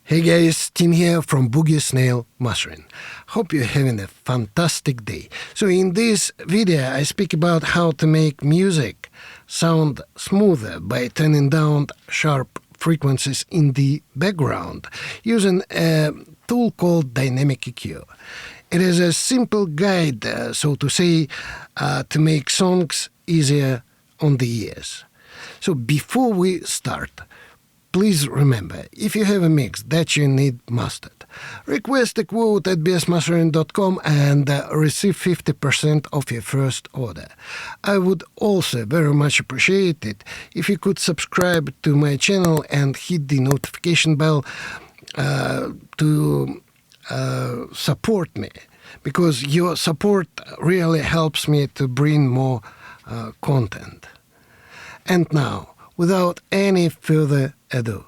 Hey guys, Tim here from Boogie, Snail, Mastering. Hope you're having a fantastic day. So in this video I speak about how to make music sound smoother by turning down sharp frequencies in the background using a tool called Dynamic EQ. It is a simple guide, so to say, to make songs easier on the ears. So before we start, please remember, if you have a mix that you need mastered, request a quote at bsmastering.com and receive 50% of your first order. I would also very much appreciate it if you could subscribe to my channel and hit the notification bell to support me, because your support really helps me to bring more content. And now, without any further ado,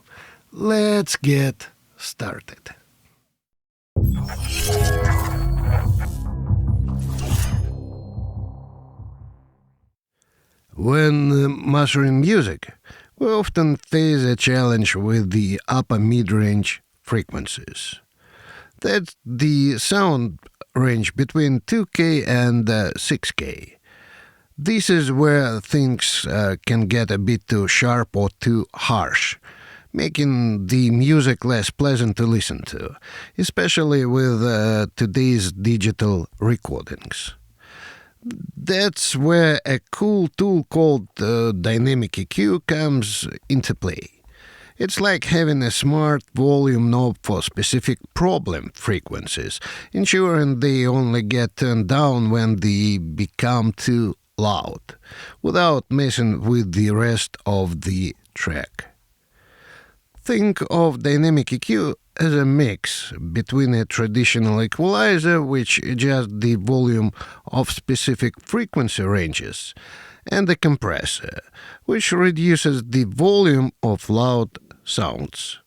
let's get started. When mastering music, we often face a challenge with the upper mid-range frequencies. That's the sound range between 2K and 6K. This is where things can get a bit too sharp or too harsh, making the music less pleasant to listen to, especially with today's digital recordings. That's where a cool tool called Dynamic EQ comes into play. It's like having a smart volume knob for specific problem frequencies, ensuring they only get turned down when they become too loud, without messing with the rest of the track. Think of Dynamic EQ as a mix between a traditional equalizer, which adjusts the volume of specific frequency ranges, and a compressor, which reduces the volume of loud sounds.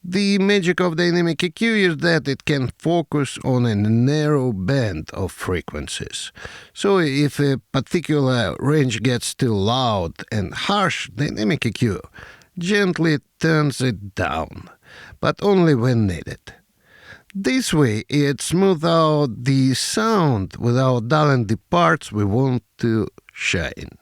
The magic of Dynamic EQ is that it can focus on a narrow band of frequencies. So if a particular range gets too loud and harsh, Dynamic EQ gently turns it down, but only when needed. This way, it smooths out the sound without dulling the parts we want to shine.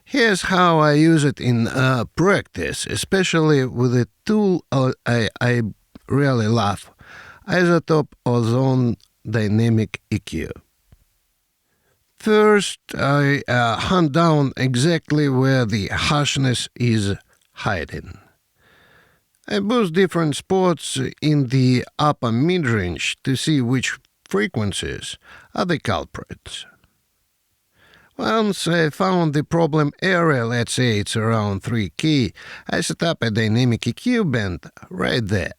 Here's how I use it in practice, especially with a tool I really love, Isotope Ozone Dynamic EQ. First, I hunt down exactly where the harshness is hiding. I boost different spots in the upper mid-range to see which frequencies are the culprits. Once I found the problem area, let's say it's around 3K, I set up a Dynamic EQ band right there.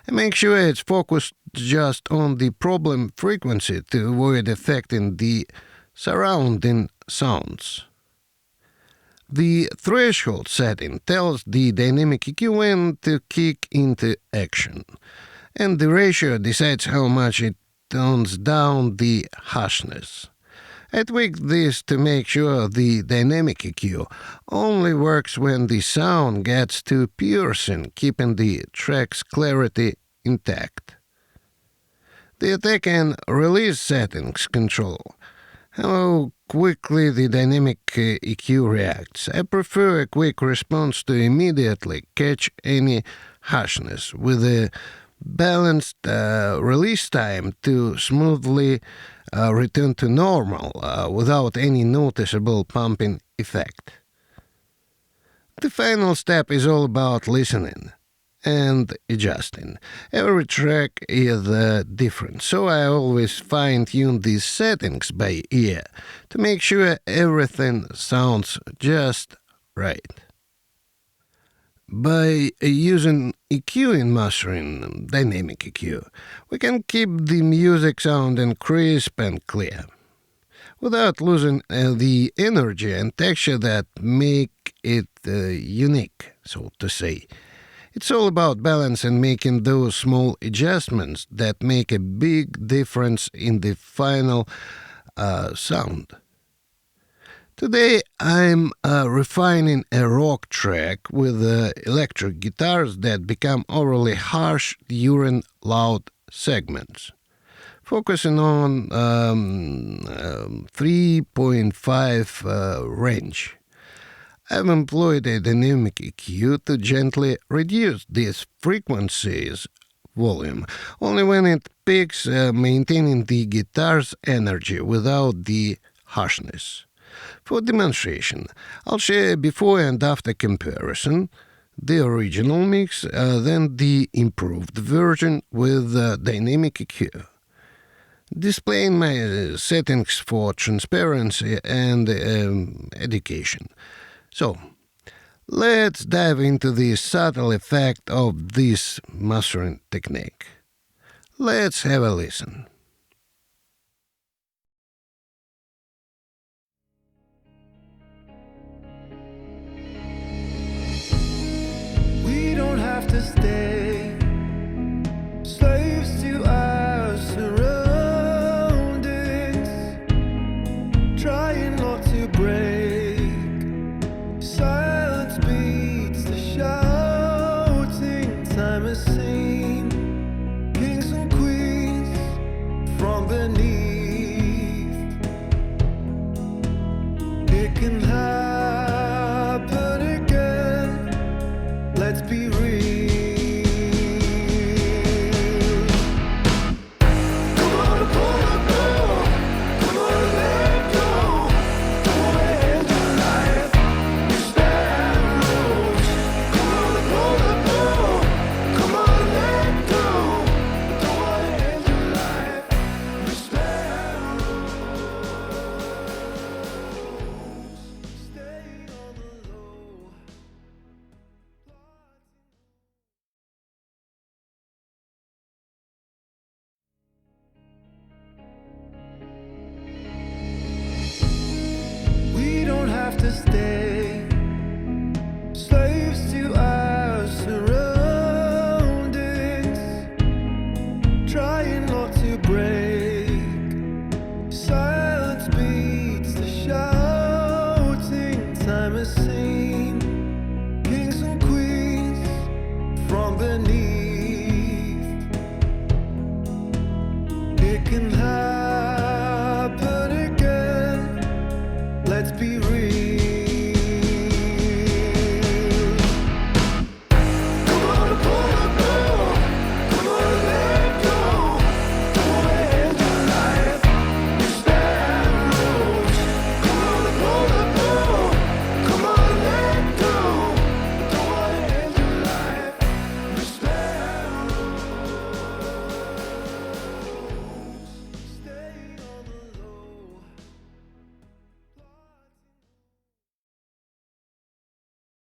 I make sure it's focused just on the problem frequency to avoid affecting the surrounding sounds. The threshold setting tells the Dynamic EQ when to kick into action, and the ratio decides how much it tones down the harshness. I tweak this to make sure the Dynamic EQ only works when the sound gets too piercing, keeping the track's clarity intact. The attack and release settings control how quickly the Dynamic EQ reacts. I prefer a quick response to immediately catch any harshness, with a balanced release time to smoothly return to normal without any noticeable pumping effect. The final step is all about listening and adjusting. Every track is different, so I always fine-tune these settings by ear to make sure everything sounds just right. By using EQ in mastering, Dynamic EQ, we can keep the music sounding crisp and clear, without losing the energy and texture that make it unique, so to say. It's all about balance and making those small adjustments that make a big difference in the final sound. Today I'm refining a rock track with electric guitars that become overly harsh during loud segments. Focusing on 3.5 range. I've employed a dynamic EQ to gently reduce this frequency's volume, only when it peaks, maintaining the guitar's energy without the harshness. For demonstration, I'll share a before and after comparison, the original mix, then the improved version with dynamic EQ. Displaying my settings for transparency and education. So, let's dive into the subtle effect of this mastering technique. Let's have a listen. We don't have to stay slaves to our surroundings, trying not to break. Silence beats the shouting. Time has seen kings and queens from beneath. It can happen again. Let's be real. Come on and pull the ball. Come on and let go. Don't wanna end your life. Respect rules. Come on and pull the ball. Come on and let go. Don't wanna end your life. Respect rules. Stay on the low. We don't have to stay